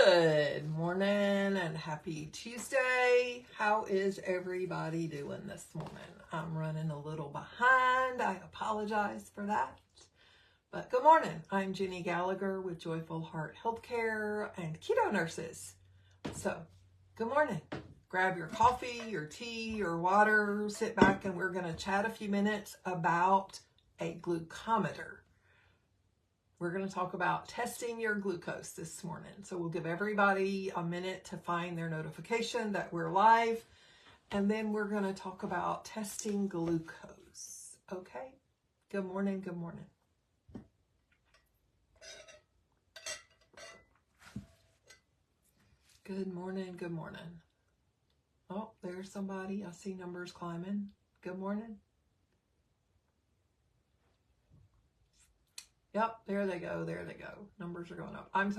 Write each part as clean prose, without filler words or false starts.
Good morning and happy Tuesday. How is everybody doing this morning? I'm running a little behind. I apologize for that. But good morning. I'm Jenny Gallagher with Joyful Heart Healthcare and Keto Nurses. So, good morning. Grab your coffee, your tea, your water, sit back, and we're going to chat a few minutes about a glucometer. We're going to talk about testing your glucose this morning. So we'll give everybody a minute to find their notification that we're live. And then we're going to talk about testing glucose. Okay? Good morning. Good morning. Good morning. Good morning. Oh, there's somebody. I see numbers climbing. Good morning. Yep, there they go. There they go. Numbers are going up. I'm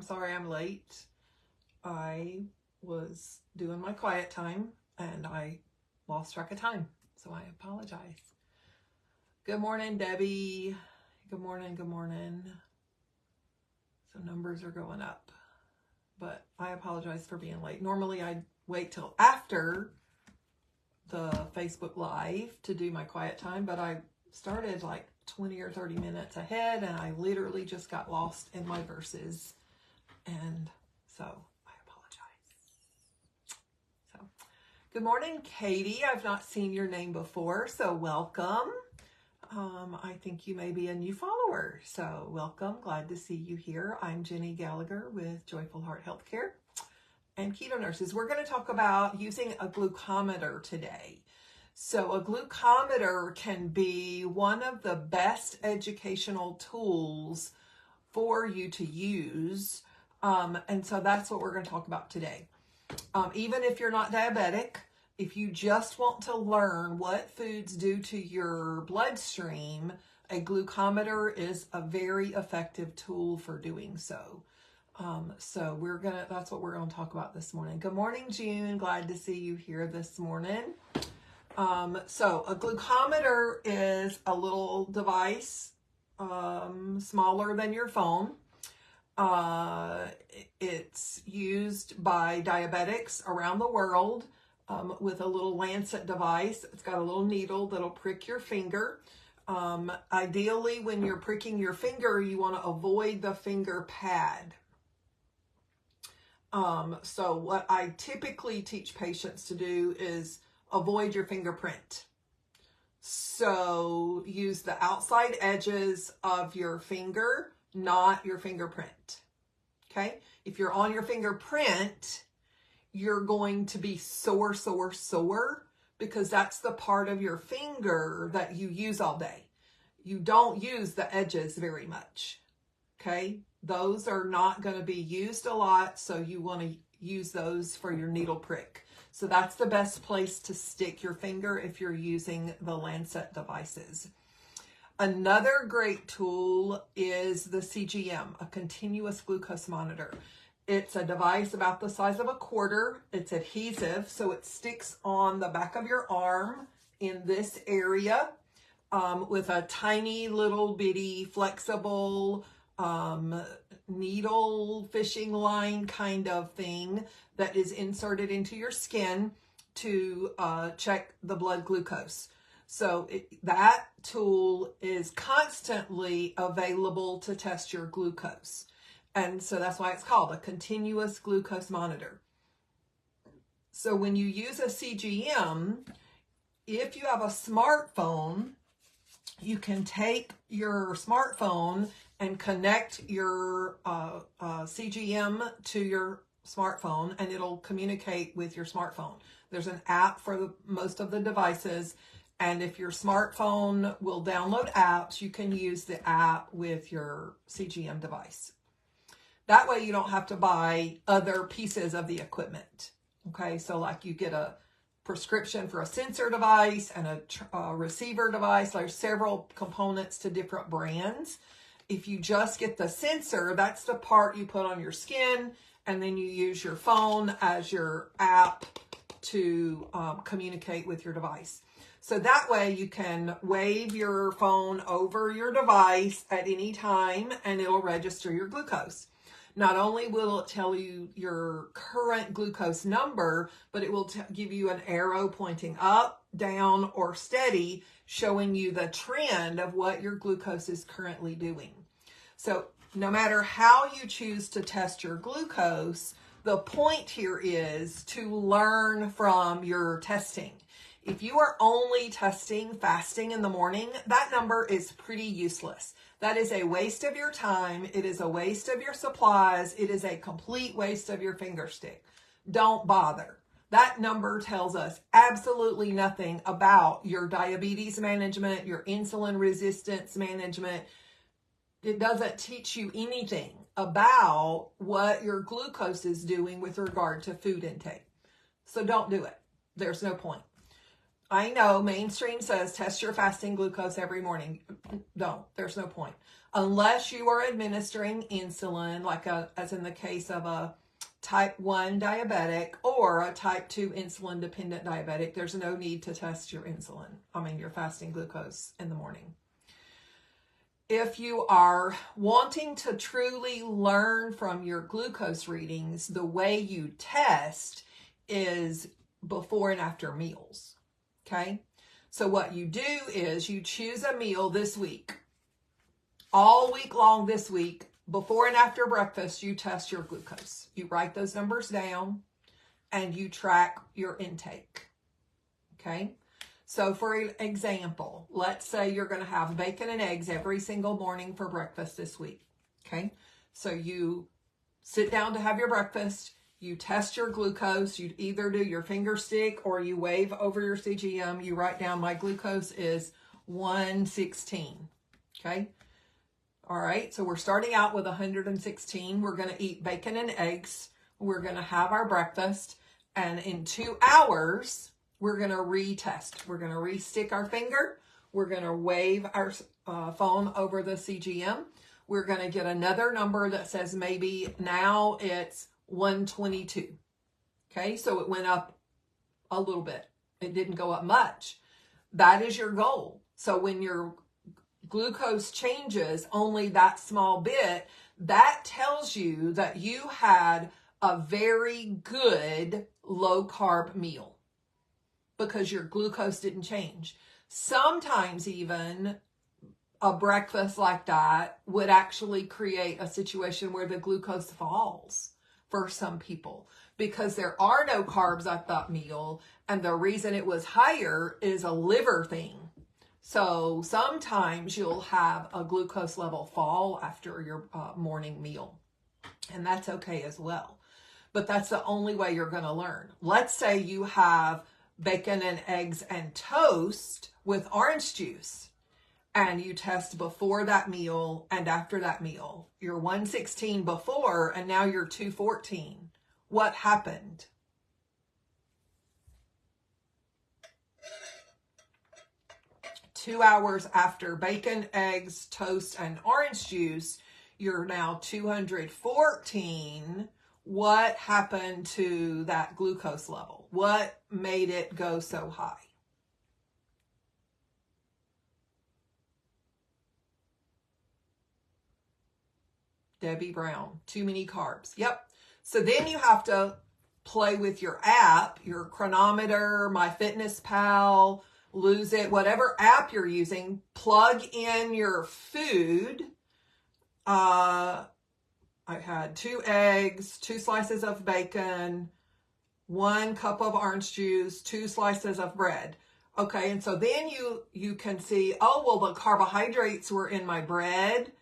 sorry I'm late. I was doing my quiet time and I lost track of time. So I apologize. Good morning, Debbie. Good morning. Good morning. So numbers are going up. But I apologize for being late. Normally I'd wait till after the Facebook Live to do my quiet time, but I started like 20 or 30 minutes ahead and I literally just got lost in my verses, and so I apologize. So good morning, Katie. I've not seen your name before, so welcome. I think you may be a new follower, so welcome. Glad to see you here. I'm Jenny Gallagher with Joyful Heart Healthcare and Keto Nurses. We're going to talk about using a glucometer today. So a glucometer can be one of the best educational tools for you to use. And so that's what we're going to talk about today. Even if you're not diabetic, if you just want to learn what foods do to your bloodstream, a glucometer is a very effective tool for doing so. So that's what we're going to talk about this morning. Good morning, June. Glad to see you here this morning. So a glucometer is a little device, smaller than your phone. It's used by diabetics around the world, with a little lancet device. It's got a little needle that'll prick your finger. Ideally, when you're pricking your finger, you want to avoid the finger pad. So what I typically teach patients to do is avoid your fingerprint. So use the outside edges of your finger, not your fingerprint. Okay? If you're on your fingerprint, you're going to be sore because that's the part of your finger that you use all day. You don't use the edges very much. Okay? Those are not going to be used a lot, so you want to use those for your needle prick. So that's the best place to stick your finger if you're using the lancet devices. Another great tool is the CGM, a continuous glucose monitor. It's a device about the size of a quarter. It's adhesive, so it sticks on the back of your arm in this area, with a tiny little bitty flexible needle fishing line kind of thing that is inserted into your skin to check the blood glucose. So that tool is constantly available to test your glucose. And so that's why it's called a continuous glucose monitor. So when you use a CGM, if you have a smartphone, you can take your smartphone and connect your CGM to your smartphone, and it'll communicate with your smartphone. There's an app for most of the devices, and if your smartphone will download apps, you can use the app with your CGM device. That way you don't have to buy other pieces of the equipment. Okay, so like you get a prescription for a sensor device and a receiver device. There's several components to different brands. If you just get the sensor, that's the part you put on your skin, and then you use your phone as your app to communicate with your device. So that way you can wave your phone over your device at any time and it'll register your glucose. not only will it tell you your current glucose number, but it will give you an arrow pointing up, down, or steady, showing you the trend of what your glucose is currently doing. So no matter how you choose to test your glucose, the point here is to learn from your testing. If you are only testing fasting in the morning, that number is pretty useless. That is a waste of your time. It is a waste of your supplies. It is a complete waste of your finger stick. Don't bother. That number tells us absolutely nothing about your diabetes management, your insulin resistance management. It doesn't teach you anything about what your glucose is doing with regard to food intake. So don't do it. There's no point. I know mainstream says test your fasting glucose every morning. Don't. There's no point. Unless you are administering insulin, like as in the case of a type 1 diabetic or a type 2 insulin dependent diabetic, there's no need to test your your fasting glucose in the morning. If you are wanting to truly learn from your glucose readings, the way you test is before and after meals. Okay, so what you do is you choose a meal this week. All week long this week, before and after breakfast, you test your glucose. You write those numbers down and you track your intake. Okay, so for example, let's say you're going to have bacon and eggs every single morning for breakfast this week. Okay, so you sit down to have your breakfast. You test your glucose. You either do your finger stick or you wave over your CGM. You write down my glucose is 116. Okay. All right. So we're starting out with 116. We're going to eat bacon and eggs. We're going to have our breakfast. And in 2 hours, we're going to retest. We're going to re-stick our finger. We're going to wave our phone over the CGM. We're going to get another number that says maybe now it's 122. Okay, so it went up a little bit. It didn't go up much. That is your goal. So when your glucose changes only that small bit, that tells you that you had a very good low carb meal because your glucose didn't change. Sometimes even a breakfast like that would actually create a situation where the glucose falls for some people because there are no carbs at that meal, and the reason it was higher is a liver thing. So sometimes you'll have a glucose level fall after your morning meal, and that's okay as well. But that's the only way you're going to learn. Let's say you have bacon and eggs and toast with orange juice, and you test before that meal and after that meal. You're 116 before, and now you're 214. What happened? Two hours after bacon, eggs, toast, and orange juice, you're now 214. What happened to that glucose level? What made it go so high? Debbie Brown, too many carbs. Yep. So then you have to play with your app, your Chronometer, MyFitnessPal, Lose It, whatever app you're using. Plug in your food. I had 2 eggs, 2 slices of bacon, 1 cup of orange juice, 2 slices of bread. Okay, and so then you can see, oh, well, the carbohydrates were in my bread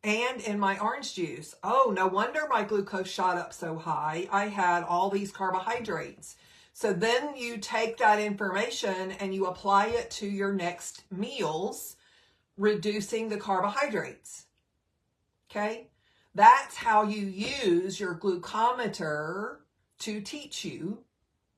and in my orange juice. Oh, no wonder my glucose shot up so high. I had all these carbohydrates. So then you take that information and you apply it to your next meals, reducing the carbohydrates. Okay? That's how you use your glucometer to teach you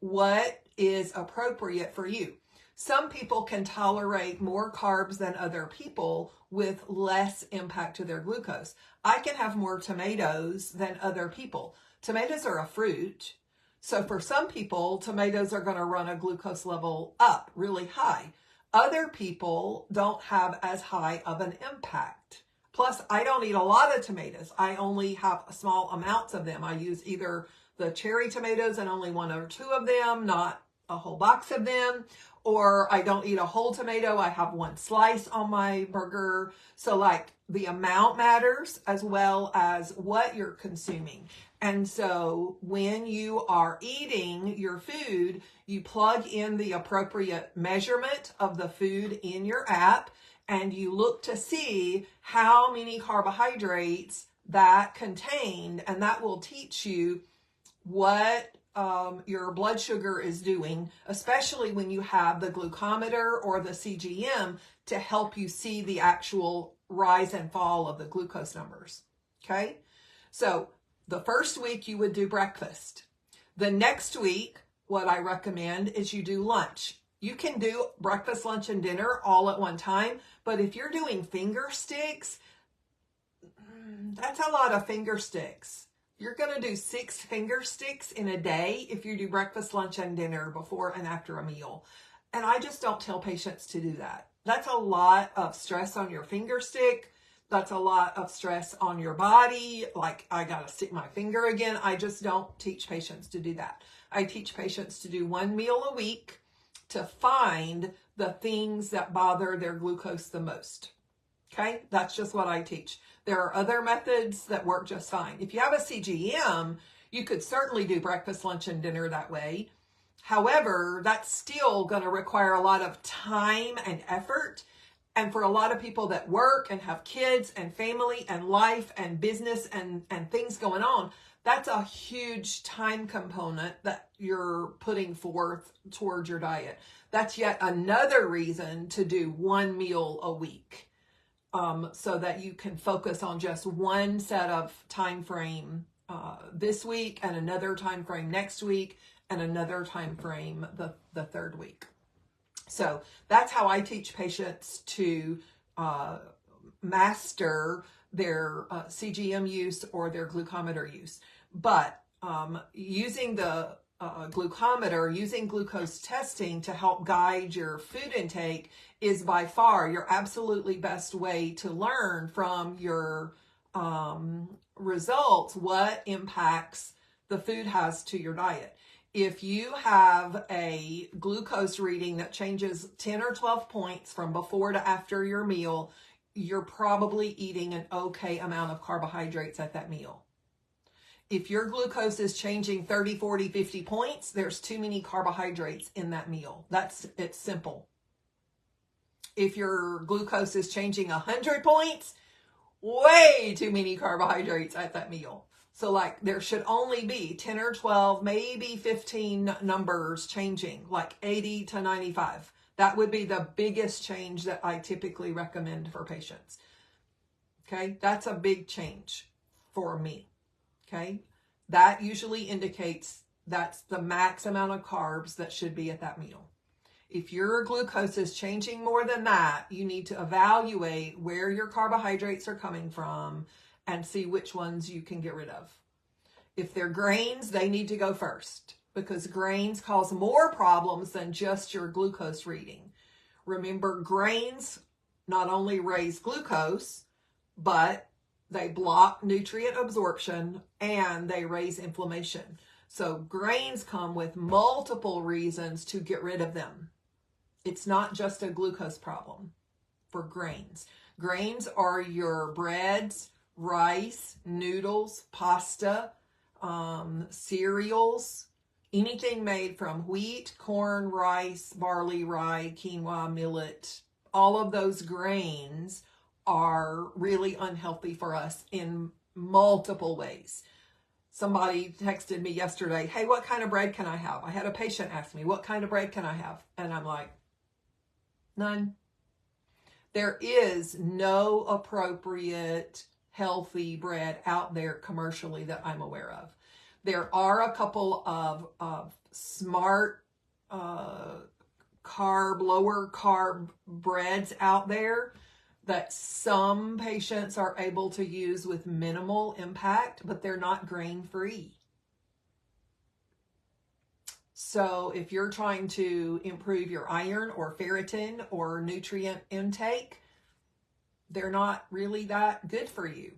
what is appropriate for you. Some people can tolerate more carbs than other people with less impact to their glucose. I can have more tomatoes than other people. Tomatoes are a fruit. So for some people, tomatoes are going to run a glucose level up really high. Other people don't have as high of an impact. Plus, I don't eat a lot of tomatoes. I only have small amounts of them. I use either the cherry tomatoes and only 1 or 2 of them, not a whole box of them, or I don't eat a whole tomato. I have 1 slice on my burger. So like the amount matters as well as what you're consuming. And so when you are eating your food, you plug in the appropriate measurement of the food in your app, and you look to see how many carbohydrates that contained, and that will teach you what your blood sugar is doing, especially when you have the glucometer or the CGM to help you see the actual rise and fall of the glucose numbers. Okay, so the first week you would do breakfast. The next week, what I recommend is you do lunch. You can do breakfast, lunch, and dinner all at one time, but if you're doing finger sticks, that's a lot of finger sticks. You're going to do 6 finger sticks in a day if you do breakfast, lunch, and dinner before and after a meal. And I just don't tell patients to do that. That's a lot of stress on your finger stick. That's a lot of stress on your body. Like, I got to stick my finger again. I just don't teach patients to do that. I teach patients to do 1 meal a week to find the things that bother their glucose the most. Okay, that's just what I teach. There are other methods that work just fine. If you have a CGM, you could certainly do breakfast, lunch, and dinner that way. However, that's still going to require a lot of time and effort. And for a lot of people that work and have kids and family and life and business and things going on, that's a huge time component that you're putting forth towards your diet. That's yet another reason to do 1 meal a week, so that you can focus on just one set of time frame this week, and another time frame next week, and another time frame the third week. So that's how I teach patients to master their CGM use or their glucometer use. But using the glucometer, using glucose testing to help guide your food intake is by far your absolutely best way to learn from your results what impacts the food has to your diet. If you have a glucose reading that changes 10 or 12 points from before to after your meal, you're probably eating an okay amount of carbohydrates at that meal. If your glucose is changing 30, 40, 50 points, there's too many carbohydrates in that meal. It's simple. If your glucose is changing 100 points, way too many carbohydrates at that meal. So like there should only be 10 or 12, maybe 15 numbers changing, like 80 to 95. That would be the biggest change that I typically recommend for patients. Okay, that's a big change for me. Okay, that usually indicates that's the max amount of carbs that should be at that meal. If your glucose is changing more than that, you need to evaluate where your carbohydrates are coming from and see which ones you can get rid of. If they're grains, they need to go first because grains cause more problems than just your glucose reading. Remember, grains not only raise glucose, but they block nutrient absorption and they raise inflammation. So grains come with multiple reasons to get rid of them. It's not just a glucose problem for grains. Grains are your breads, rice, noodles, pasta, cereals, anything made from wheat, corn, rice, barley, rye, quinoa, millet. All of those grains are really unhealthy for us in multiple ways. Somebody texted me yesterday, hey, what kind of bread can I have? I had a patient ask me, what kind of bread can I have? And I'm like, none. There is no appropriate healthy bread out there commercially that I'm aware of. There are a couple of smart lower carb breads out there that some patients are able to use with minimal impact, but they're not grain-free. So if you're trying to improve your iron or ferritin or nutrient intake, they're not really that good for you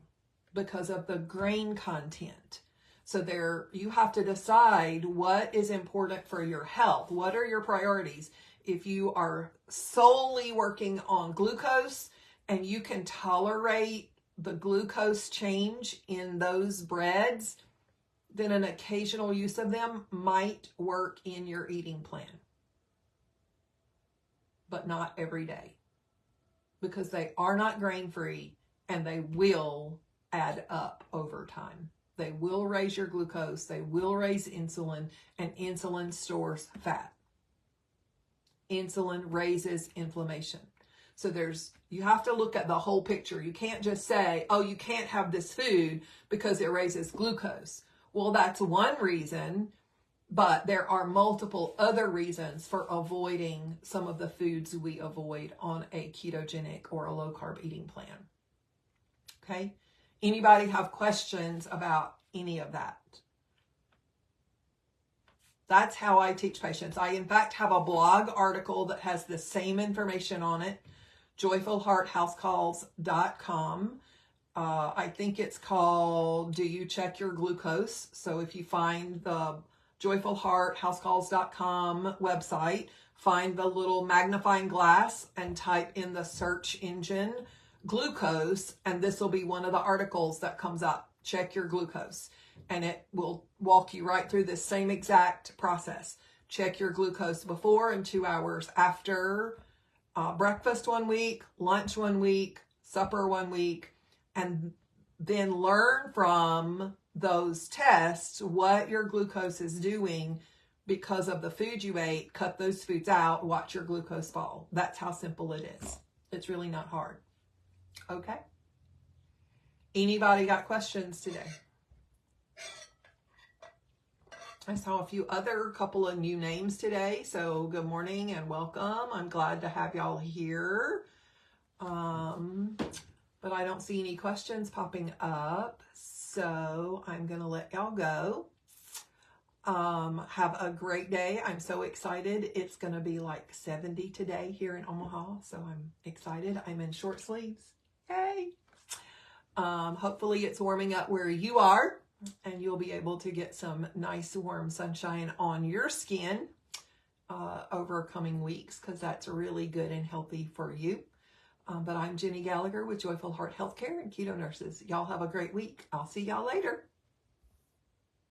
because of the grain content. So you have to decide what is important for your health. What are your priorities? If you are solely working on glucose and you can tolerate the glucose change in those breads, then an occasional use of them might work in your eating plan. But not every day, because they are not grain-free and they will add up over time. They will raise your glucose, they will raise insulin, and insulin stores fat. Insulin raises inflammation. So you have to look at the whole picture. You can't just say, oh, you can't have this food because it raises glucose. Well, that's one reason, but there are multiple other reasons for avoiding some of the foods we avoid on a ketogenic or a low-carb eating plan. Okay? Anybody have questions about any of that? That's how I teach patients. I, in fact, have a blog article that has the same information on it, joyfulhearthousecalls.com. I think it's called, Do You Check Your Glucose? So if you find the joyfulhearthousecalls.com website, find the little magnifying glass and type in the search engine glucose, and this will be one of the articles that comes up. Check your glucose, and it will walk you right through this same exact process. Check your glucose before and 2 hours after breakfast 1 week, lunch 1 week, supper 1 week, and then learn from those tests what your glucose is doing because of the food you ate. Cut those foods out, watch your glucose fall. That's how simple it is. It's really not hard. Okay? Anybody got questions today? I saw a couple of new names today, so good morning and welcome. I'm glad to have y'all here. But I don't see any questions popping up, so I'm going to let y'all go. Have a great day. I'm so excited. It's going to be like 70 today here in Omaha, so I'm excited. I'm in short sleeves. Yay! Hopefully it's warming up where you are, and you'll be able to get some nice warm sunshine on your skin over coming weeks, because that's really good and healthy for you. But I'm Jenny Gallagher with Joyful Heart Healthcare and Keto Nurses. Y'all have a great week. I'll see y'all later.